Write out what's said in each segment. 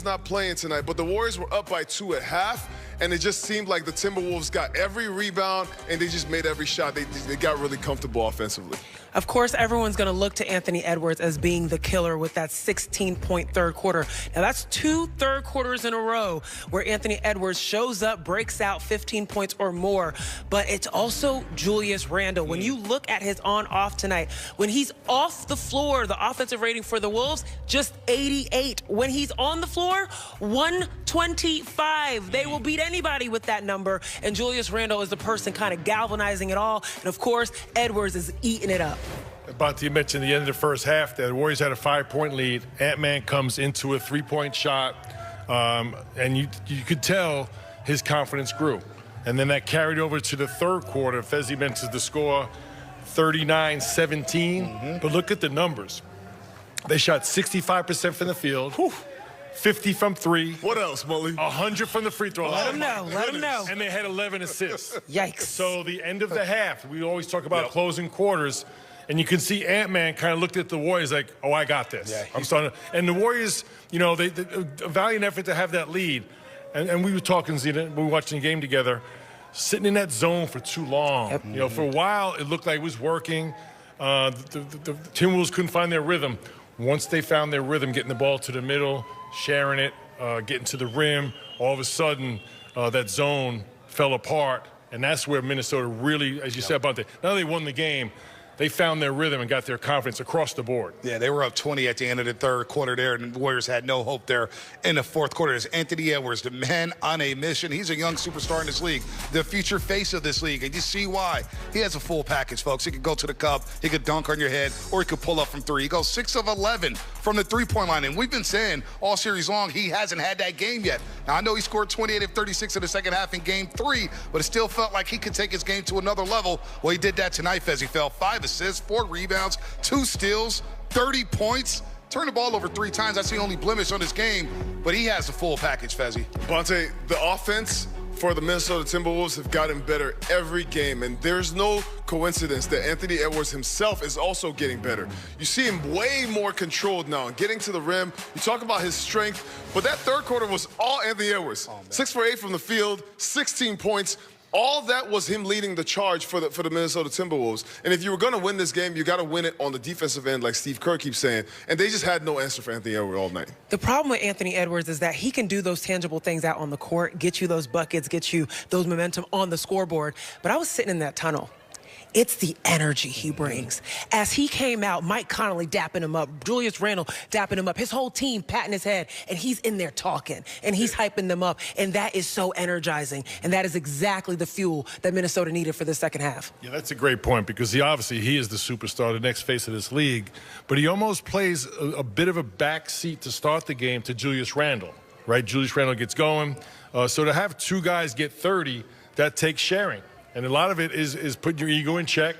not playing tonight, but the Warriors were up by 2 at half, and it just seemed like the Timberwolves got every rebound, and they just made every shot. They got really comfortable offensively. Of course, everyone's going to look to Anthony Edwards as being the killer with that 16-point third quarter. Now, that's 2 third quarters in a row where Anthony Edwards shows up, breaks out 15 points or more. But it's also Julius Randle. When you look at his on-off tonight, when he's off the floor, the offensive rating for the Wolves, just 88. When he's on the floor, 125. They will beat anybody with that number. And Julius Randle is the person kind of galvanizing it all. And, of course, Edwards is eating it up. About you mentioned the end of the first half there. The Warriors had a 5-point lead. Ant-Man comes into a 3-point shot, and you could tell his confidence grew. And then that carried over to the third quarter. Fezzi mentions the score, 39-17. But look at the numbers. They shot 65% from the field. 50 from 3. What else, Mully? 100 from the free throw line. Let him know. Let him know. And they had 11 assists. Yikes. So the end of the half, we always talk about closing quarters, and you can see Ant-Man kind of looked at the Warriors like, oh, I got this. Yeah, I'm starting. And the Warriors, you know, they a valiant effort to have that lead. And we were talking, Zena, we were watching the game together, sitting in that zone for too long. You know, for a while, it looked like it was working. The Timberwolves couldn't find their rhythm. Once they found their rhythm, getting the ball to the middle, sharing it, getting to the rim, all of a sudden that zone fell apart, and that's where Minnesota really, as you said about not only won the game, they found their rhythm and got their confidence across the board. Yeah, they were up 20 at the end of the third quarter there, and the Warriors had no hope there in the fourth quarter. It's Anthony Edwards, the man on a mission. He's a young superstar in this league, the future face of this league, and you see why. He has a full package, folks. He could go to the cup, he could dunk on your head, or he could pull up from 3. He goes 6 of 11 from the three-point line, and we've been saying all series long he hasn't had that game yet. Now, I know he scored 28 of 36 in the second half in game 3, but it still felt like he could take his game to another level. Well, he did that tonight, Fez. He fell 5 assists, 4 rebounds, 2 steals, 30 points. Turned the ball over 3 times. That's the only blemish on his game, but he has the full package, Fezzi. Bonte, the offense for the Minnesota Timberwolves have gotten better every game, and there's no coincidence that Anthony Edwards himself is also getting better. You see him way more controlled now, getting to the rim. You talk about his strength, but that third quarter was all Anthony Edwards. 6 for 8 from the field, 16 points. All that was him leading the charge for the Minnesota Timberwolves. And if you were going to win this game, you got to win it on the defensive end, like Steve Kerr keeps saying. And they just had no answer for Anthony Edwards all night. The problem with Anthony Edwards is that he can do those tangible things out on the court, get you those buckets, get you those momentum on the scoreboard. But I was sitting in that tunnel. It's the energy he brings. As he came out, Mike Conley dapping him up, Julius Randle dapping him up, his whole team patting his head, and he's in there talking, and he's hyping them up, and that is so energizing, and that is exactly the fuel that Minnesota needed for the second half. Yeah, that's a great point, because he is the superstar, the next face of this league, but he almost plays a bit of a back seat to start the game to Julius Randle, right? Julius Randle gets going, so to have 2 guys get 30, that takes sharing. And a lot of it is putting your ego in check,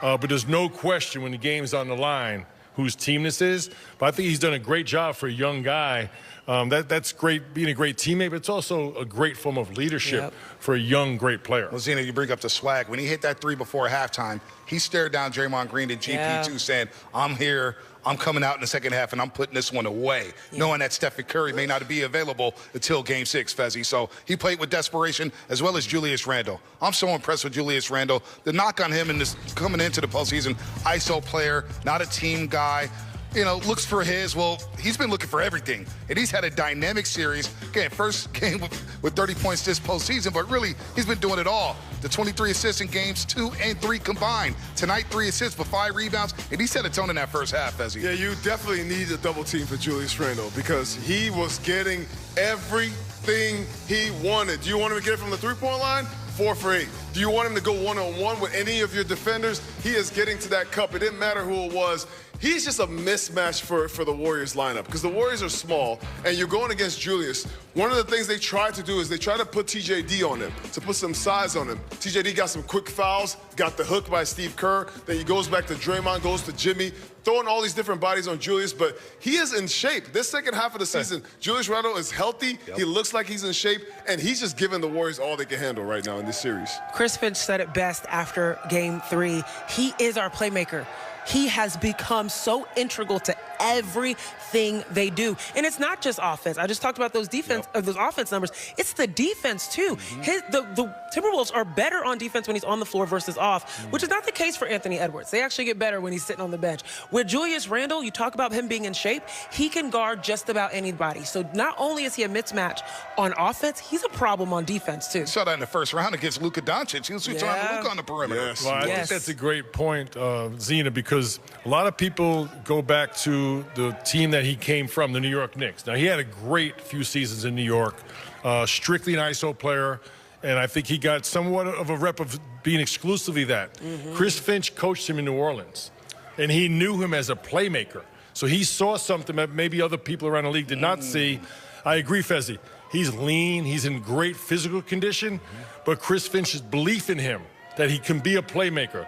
but there's no question when the game's on the line whose team this is. But I think he's done a great job for a young guy. That's great, being a great teammate, but it's also a great form of leadership for a young, great player. Well, Zena, you bring up the swag. When he hit that 3 before halftime, he stared down Draymond Green and GP2 saying, I'm here, I'm coming out in the second half, and I'm putting this one away, knowing that Stephen Curry may not be available until Game 6, Fezzi. So he played with desperation, as well as Julius Randle. I'm so impressed with Julius Randle. The knock on him in this coming into the postseason, ISO player, not a team guy. You know, looks for his. Well, he's been looking for everything, and he's had a dynamic series. Again, first game with 30 points this postseason, but really, he's been doing it all. The 23 assists in games 2 and 3 combined. Tonight, 3 assists for 5 rebounds, and he set a tone in that first half, Fezzi. Yeah, you definitely need a double team for Julius Randle because he was getting everything he wanted. Do you want him to get it from the three-point line? 4 for 8. Do you want him to go one-on-one with any of your defenders? He is getting to that cup. It didn't matter who it was. He's just a mismatch for the Warriors lineup because the Warriors are small, and you're going against Julius. One of the things they tried to do is they tried to put TJD on him, to put some size on him. TJD got some quick fouls, got the hook by Steve Kerr. Then he goes back to Draymond, goes to Jimmy, throwing all these different bodies on Julius, but he is in shape. This second half of the season, Julius Randle is healthy. He looks like he's in shape, and he's just giving the Warriors all they can handle right now in this series. Chris Finch said it best after Game 3. He is our playmaker. he has become so integral to everything they do. And it's not just offense. I just talked about those those offense numbers. It's the defense too. The Timberwolves are better on defense when he's on the floor versus off, which is not the case for Anthony Edwards. They actually get better when he's sitting on the bench. With Julius Randle, you talk about him being in shape, he can guard just about anybody. So not only is he a mismatch on offense, he's a problem on defense too. You saw that in the first round against Luka Doncic. He was switching on Luka on the perimeter. Yes. Well, I think that's a great point, Zena, because a lot of people go back to the team that he came from, the New York Knicks. Now, he had a great few seasons in New York, strictly an ISO player, and I think he got somewhat of a rep of being exclusively that. Chris Finch coached him in New Orleans, and he knew him as a playmaker. So he saw something that maybe other people around the league did not see. I agree, Fezzi. He's lean, he's in great physical condition, but Chris Finch's belief in him that he can be a playmaker.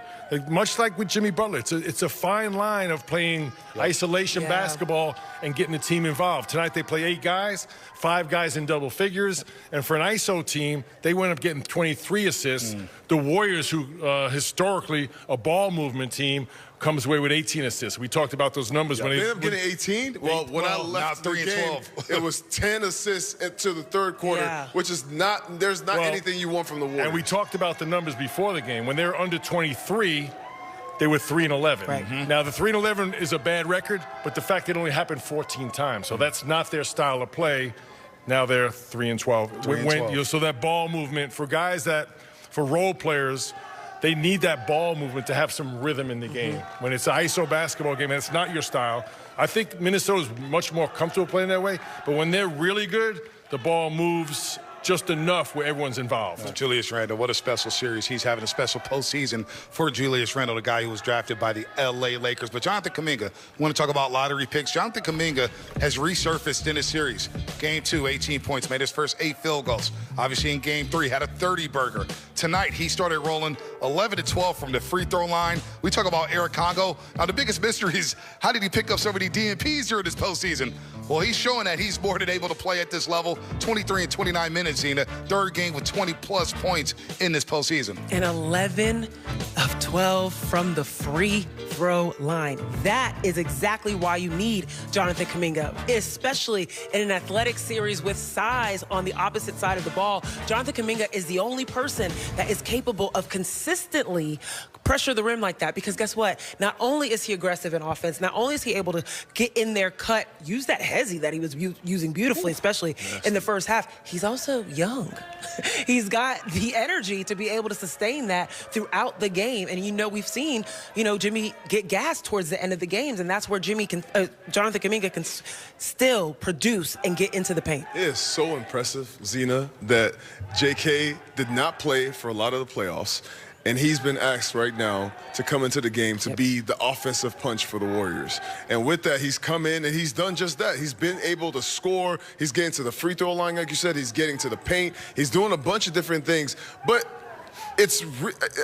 Much like with Jimmy Butler, it's a fine line of playing isolation basketball and getting the team involved. Tonight they play 8 guys, 5 guys in double figures, and for an ISO team, they went up getting 23 assists. The Warriors, who historically a ball movement team, comes away with 18 assists. We talked about those numbers when they ended up getting 18. Well, when I left the game, it was 10 assists into the third quarter, which is not, there's not anything you want from the Warriors. And we talked about the numbers before the game. When they're under 23, they were 3-11. Right. Now, the 3-11 is a bad record, but the fact it only happened 14 times. So that's not their style of play. Now they're 3-12. So that ball movement for guys for role players, they need that ball movement to have some rhythm in the game. When it's an ISO basketball game and it's not your style, I think Minnesota's much more comfortable playing that way. But when they're really good, the ball moves just enough where everyone's involved. Julius Randle, what a special series. He's having a special postseason for Julius Randle, the guy who was drafted by the LA Lakers. But Jonathan Kuminga, want to talk about lottery picks. Jonathan Kuminga has resurfaced in this series. Game 2, 18 points, made his first 8 field goals. Obviously in Game 3, had a 30-burger. Tonight, he started rolling 11 to 12 from the free throw line. We talk about Eric Congo. Now, the biggest mystery is how did he pick up so many DNPs during this postseason? Well, he's showing that he's more than able to play at this level. 23 and 29 minutes in the third game with 20-plus points in this postseason. And 11 of 12 from the free throw line. That is exactly why you need Jonathan Kuminga, especially in an athletic series with size on the opposite side of the ball. Jonathan Kuminga is the only person that is capable of consistently pressure the rim like that, because guess what? Not only is he aggressive in offense, not only is he able to get in there, cut, use that hezzy that he was using beautifully, especially in the first half, he's also young. He's got the energy to be able to sustain that throughout the game. And, we've seen, Jimmy get gassed towards the end of the games, and that's where Jonathan Kuminga can still produce and get into the paint. It is so impressive, Zena, that JK did not play for a lot of the playoffs. And he's been asked right now to come into the game to be the offensive punch for the Warriors. And with that, he's come in and he's done just that. He's been able to score. He's getting to the free throw line, like you said. He's getting to the paint. He's doing a bunch of different things. But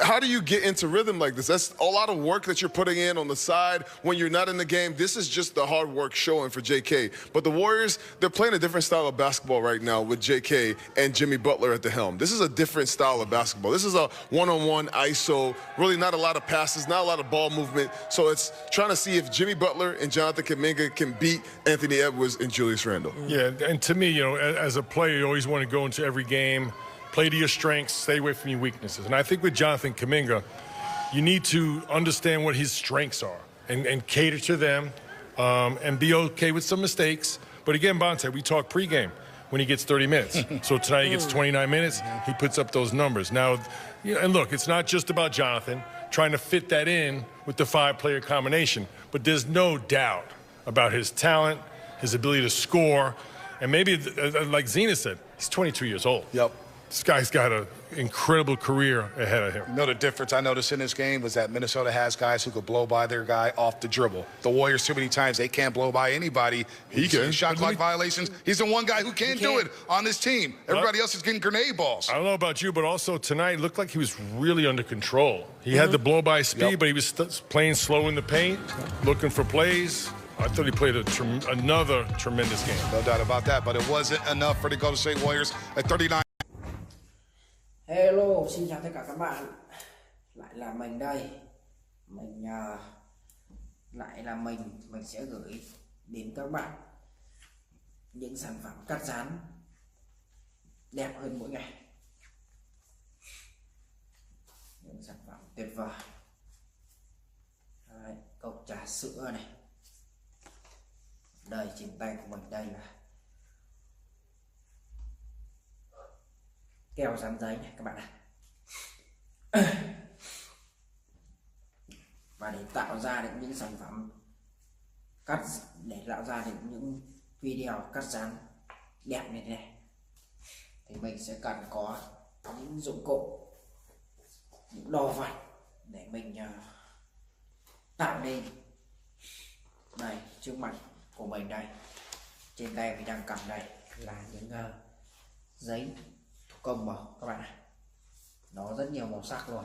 how do you get into rhythm like this? That's a lot of work that you're putting in on the side when you're not in the game. This is just the hard work showing for JK. But the Warriors, they're playing a different style of basketball right now with JK and Jimmy Butler at the helm. This is a different style of basketball. This is a one-on-one ISO, really not a lot of passes, not a lot of ball movement. So it's trying to see if Jimmy Butler and Jonathan Kuminga can beat Anthony Edwards and Julius Randle. Yeah, and to me, as a player, you always want to go into every game, play to your strengths, stay away from your weaknesses. And I think with Jonathan Kuminga, you need to understand what his strengths are and cater to them and be okay with some mistakes. But again, Bonte, we talk pregame when he gets 30 minutes. So tonight he gets 29 minutes. He puts up those numbers. Now, and look, it's not just about Jonathan trying to fit that in with the 5-player combination. But there's no doubt about his talent, his ability to score. And maybe, like Zena said, he's 22 years old. Yep. This guy's got an incredible career ahead of him. The difference I noticed in this game was that Minnesota has guys who could blow by their guy off the dribble. The Warriors, too many times, they can't blow by anybody. He can. Shot clock violations. He's the one guy who can't do it on this team. Everybody else is getting grenade balls. I don't know about you, but also tonight it looked like he was really under control. He had the blow-by speed, but he was playing slow in the paint, looking for plays. I thought he played another tremendous game. No doubt about that, but it wasn't enough for the Golden State Warriors at 39. Hello, xin chào tất cả các bạn. Lại là mình đây. Mình lại là mình sẽ gửi đến các bạn những sản phẩm cắt dán đẹp hơn mỗi ngày, những sản phẩm tuyệt vời. Đấy, cốc trà sữa này, đây trên tay của mình đây là keo dán giấy này các bạn ạ. Và để tạo ra được những sản phẩm cắt, để tạo ra được những video cắt dán đẹp như thế này thì mình sẽ cần có những dụng cụ, những đồ vật để mình tạo nên. Đây trước mặt của mình đây, trên tay mình đang cầm đây là những giấy thủ công màu các bạn ạ. Nó rất nhiều màu sắc luôn.